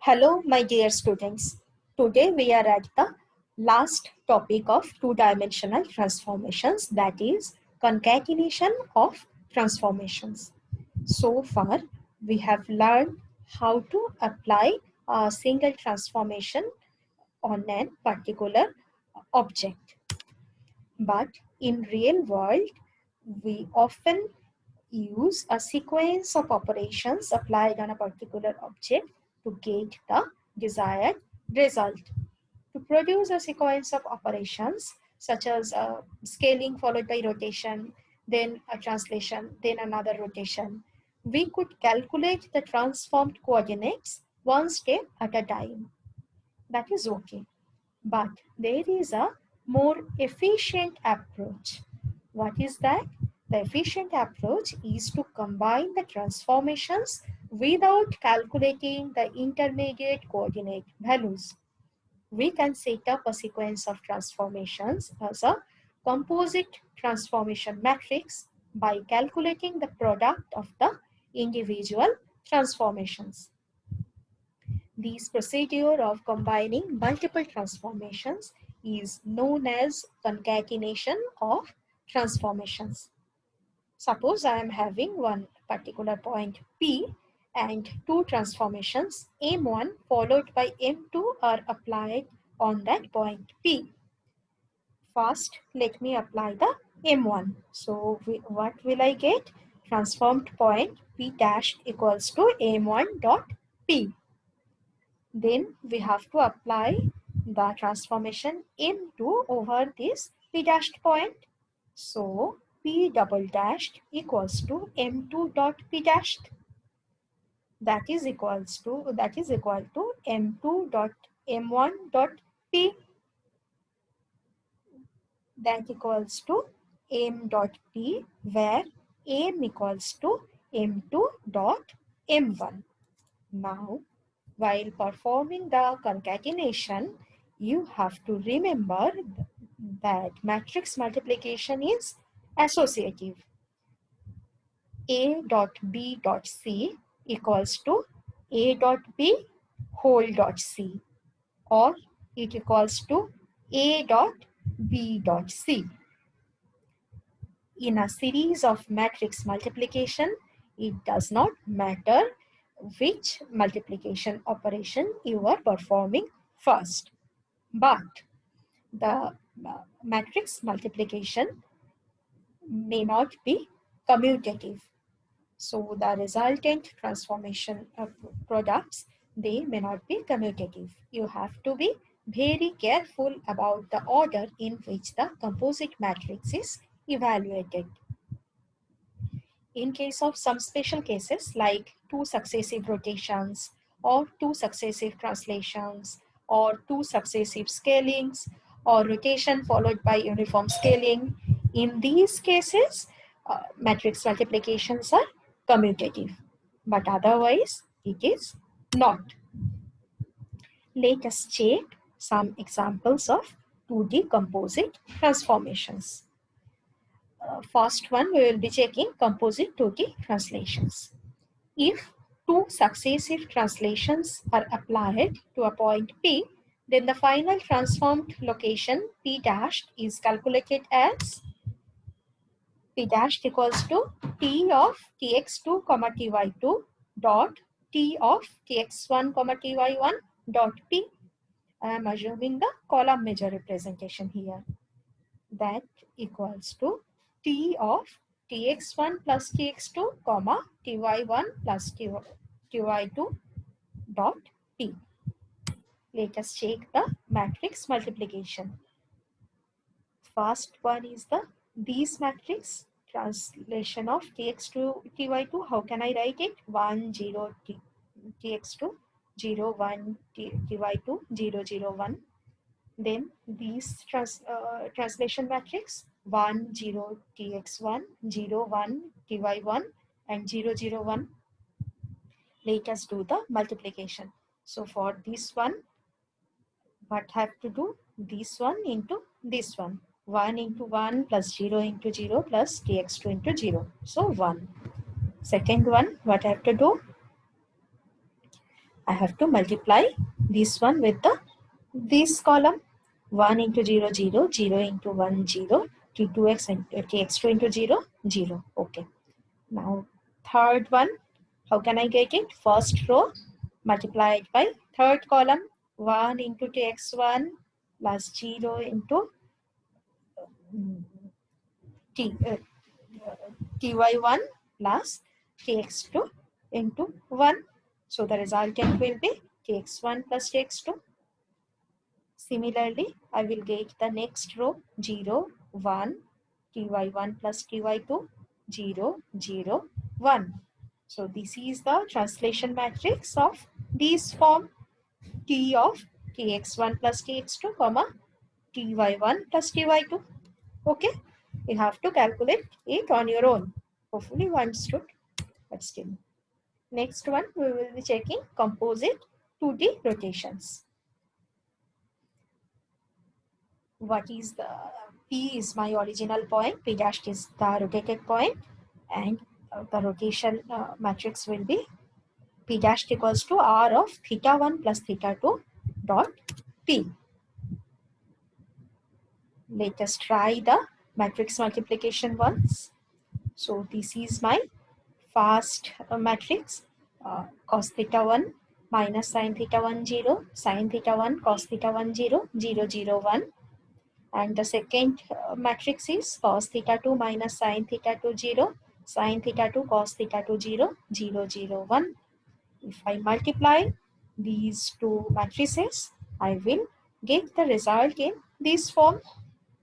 Hello, my dear students. Today we are at the last topic of two-dimensional transformations, that is concatenation of transformations. So far, we have learned how to apply a single transformation on a particular object. But in real world, we often use a sequence of operations applied on a particular object to get the desired result. To produce a sequence of operations such as scaling followed by rotation, then a translation, then another rotation, we could calculate the transformed coordinates one step at a time. That is okay. But there is a more efficient approach. What is that? The efficient approach is to combine the transformations without calculating the intermediate coordinate values. We can set up a sequence of transformations as a composite transformation matrix by calculating the product of the individual transformations. This procedure of combining multiple transformations is known as concatenation of transformations. Suppose I am having one particular point P and two transformations M1 followed by M2 are applied on that point P. First, let me apply the M1. So what will I get? Transformed point P dash equals to M1 dot P. Then we have to apply the transformation M2 over this P dashed point. So P double dashed equals to M2 dot P dashed. That is equal to M2 dot M1 dot P. That equals to M dot P, where M equals to M2 dot M1. Now, while performing the concatenation, you have to remember that matrix multiplication is associative. A dot B dot C equals to A dot B whole dot C, or it equals to A dot B dot C. In a series of matrix multiplication, it does not matter which multiplication operation you are performing first, but the matrix multiplication may not be commutative. So the resultant transformation of products, they may not be commutative. You have to be very careful about the order in which the composite matrix is evaluated. In case of some special cases like two successive rotations or two successive translations or two successive scalings or rotation followed by uniform scaling, in these cases matrix multiplications are commutative, but otherwise it is not. Let us check some examples of 2D composite transformations. First one, we will be checking composite 2D translations. If two successive translations are applied to a point P, then the final transformed location P dashed is calculated as P dashed equals to T of Tx2, Ty2 dot T of Tx1, Ty1 dot P. I am assuming the column measure representation here. That equals to T of Tx1 plus Tx2, comma Ty1 plus Ty2 dot P. Let us check the matrix multiplication. First one is this matrix translation of Tx2 Ty2. How can I write it? 1 0 Tx2 0 1 Ty2 0 0 1. Then this translation matrix 1 0 Tx1 0 1 Ty1 and 0 0 1. Let us do the multiplication. So for this one, what have to do? This one into this one. 1 into 1 plus 0 into 0 plus Tx2 into 0. So 1. Second one, what I have to do? I have to multiply this one with this column. 1 into 0, 0, 0 into 1, 0, t2x and tx2 into 0, 0. Okay. Now, third one, how can I get it? First row multiplied by third column, 1 into tx1 plus 0 into ty1 plus tx2 into 1. So the resultant will be tx1 plus tx2. Similarly, I will get the next row 0, 1, ty1 plus ty2, 0, 0, 1. So this is the translation matrix of this form t of tx1 plus tx2, comma ty1 plus ty2. Okay, you have to calculate it on your own. Hopefully you understood, but still. Next one, we will be checking composite 2D rotations. What is the P is my original point, P dash is the rotated point, and the rotation matrix will be P dash equals to R of theta 1 plus theta 2 dot P. Let us try the matrix multiplication once. So this is my first matrix, cos theta 1 minus sin theta 1 0, sin theta 1 cos theta 1 0, 0 0 1. And the second matrix is cos theta 2 minus sin theta 2 0, sin theta 2 cos theta 2 0, 0 0 1. If I multiply these two matrices, I will get the result in this form: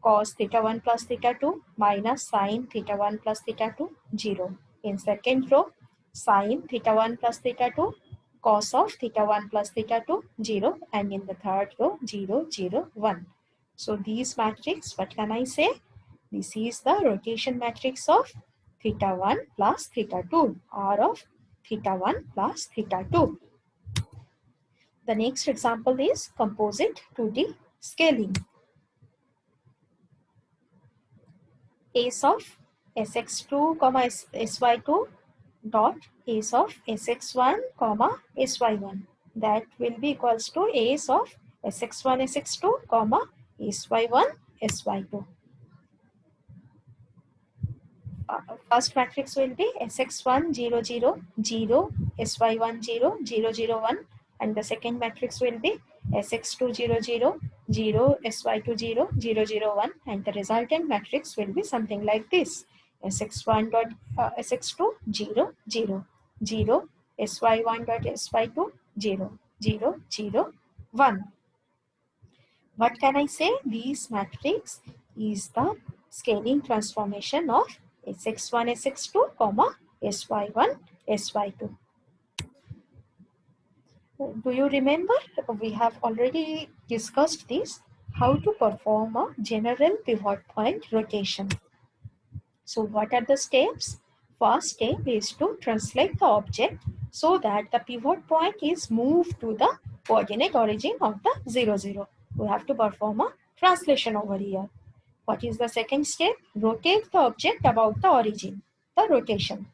cos theta 1 plus theta 2 minus sin theta 1 plus theta 2, 0. In second row, sin theta 1 plus theta 2, cos of theta 1 plus theta 2, 0. And in the third row, 0, 0, 1. So these matrix, what can I say? This is the rotation matrix of theta 1 plus theta 2, or of theta 1 plus theta 2. The next example is composite 2D scaling. Ace of sx2 comma sy2 dot ace of sx1 comma sy1. That will be equals to ace of sx1 sx2 comma sy1 sy2. First matrix will be sx1 0 0 0 sy1 0 0 0 1, and the second matrix will be sx2 0 0 0 sy2 0 0 0 1, and the resultant matrix will be something like this: sx1 dot sx2 0 0 0 sy1 dot sy2 0 0 0 1. What can I say? This matrix is the scaling transformation of sx1 sx2 comma sy1 sy2. Do you remember? We have already discussed this, how to perform a general pivot point rotation. So what are the steps? First step is to translate the object so that the pivot point is moved to the coordinate origin of the 0 0. We have to perform a translation over here. What is the second step? Rotate the object about the origin, the rotation.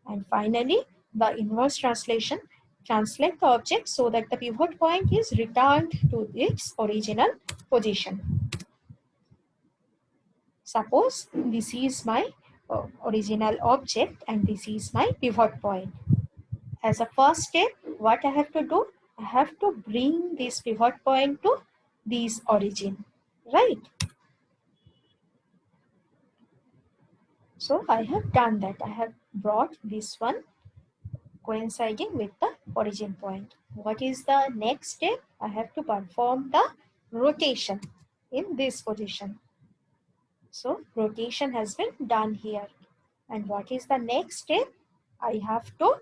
And finally, the inverse translation. Translate the object so that the pivot point is returned to its original position. Suppose this is my original object and this is my pivot point. As a first step, what I have to do? I have to bring this pivot point to this origin, right? So I have done that. I have brought this one coinciding with the origin point. What is the next step? I have to perform the rotation in this position. So rotation has been done here. And what is the next step? I have to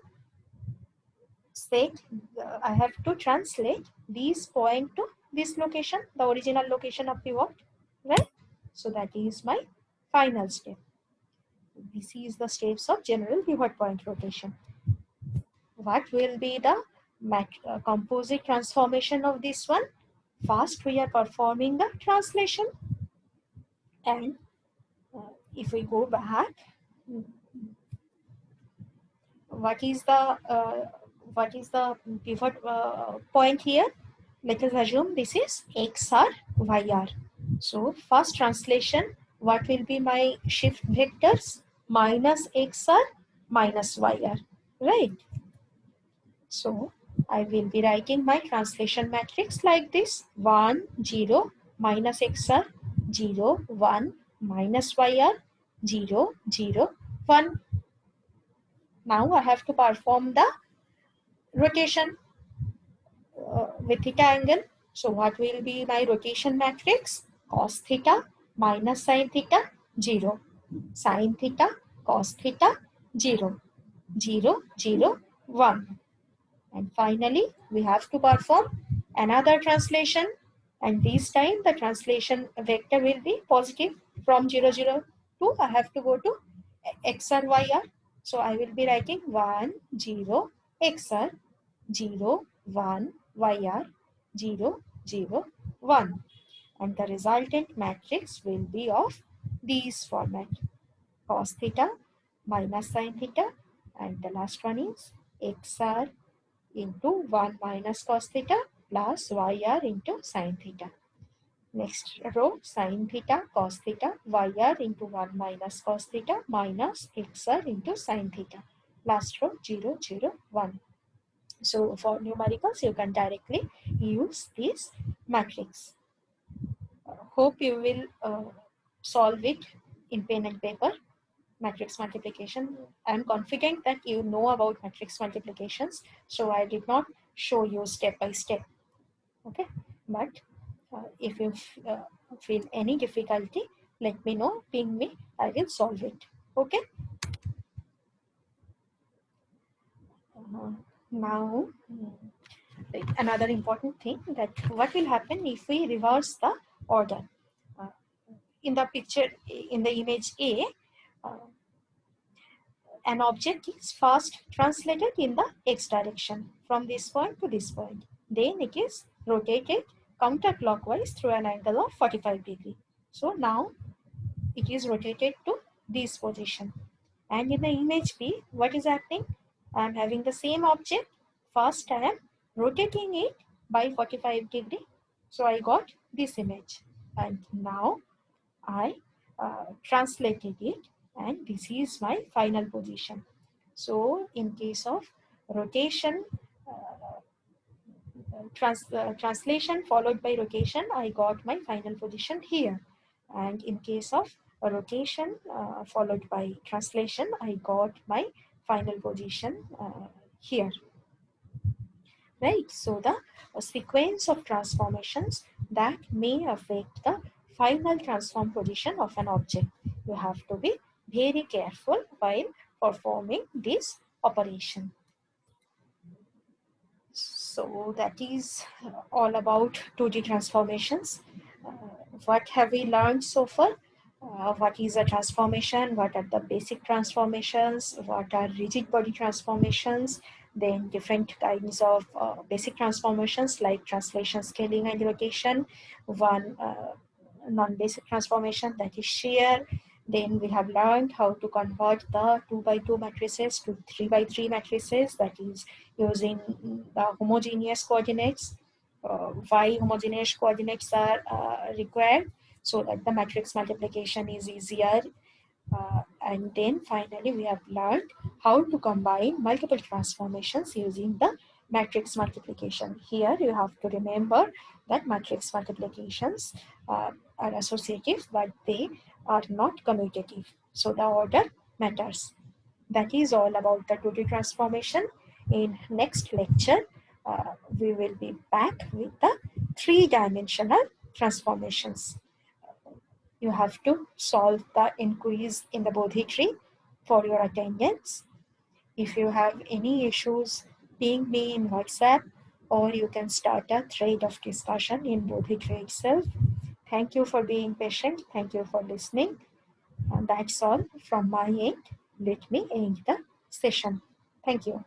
I have to translate this point to this location, the original location of pivot, right? So that is my final step. This is the steps of general pivot point rotation. What will be the composite transformation of this one? First, we are performing the translation, and if we go back, what is the what is the pivot point here? Let us assume this is XR, YR. So first translation, what will be my shift vectors? Minus XR minus YR, right? So I will be writing my translation matrix like this: 1, 0, minus XR, 0, 1, minus YR, 0, 0, 1. Now I have to perform the rotation with theta angle. So what will be my rotation matrix? Cos theta minus sin theta, 0. Sin theta, cos theta, 0. 0, 0, 1. And finally, we have to perform another translation. And this time the translation vector will be positive from 0, 0 to, I have to go to XR, YR. So I will be writing 1, 0, XR, 0, 1, YR, 0, 0, 1. And the resultant matrix will be of this format: cos theta minus sin theta, and the last one is XR into 1 minus cos theta plus YR into sin theta. Next row, sin theta cos theta, YR into 1 minus cos theta minus XR into sin theta. Last row, 0, 0, 1. So for numericals, you can directly use this matrix. Hope you will solve it in pen and paper. Matrix multiplication. I am confident that you know about matrix multiplications, so I did not show you step by step. Okay, but if you feel any difficulty, let me know, ping me, I will solve it. Okay. Now, another important thing, that what will happen if we reverse the order. Uh, in the picture, in the image A, an object is first translated in the x direction from this point to this point. Then it is rotated counterclockwise through an angle of 45 degrees. So now it is rotated to this position. And in the image B, what is happening? I am having the same object. First I am rotating it by 45 degrees. So I got this image. And now I translated it, and this is my final position. So in case of rotation, translation followed by rotation, I got my final position here. And in case of a rotation followed by translation, I got my final position here. Right, so the sequence of transformations that may affect the final transform position of an object. You have to be very careful while performing this operation. So that is all about 2D transformations. What have we learned so far? What is a transformation? What are the basic transformations? What are rigid body transformations? Then different kinds of basic transformations like translation, scaling, and rotation. One non-basic transformation, that is shear. Then we have learned how to convert the 2 by 2 matrices to 3 by 3 matrices, that is using the homogeneous coordinates. Why homogeneous coordinates are required? So that the matrix multiplication is easier. And then finally we have learned how to combine multiple transformations using the matrix multiplication. Here you have to remember that matrix multiplications are associative, but they are not commutative. So the order matters. That is all about the 2D transformation. In next lecture, we will be back with the 3-dimensional transformations. You have to solve the inquiries in the Bodhi tree for your attendance. If you have any issues, ping me in WhatsApp, or you can start a thread of discussion in Bodhi tree itself. Thank you for being patient. Thank you for listening. And that's all from my end. Let me end the session. Thank you.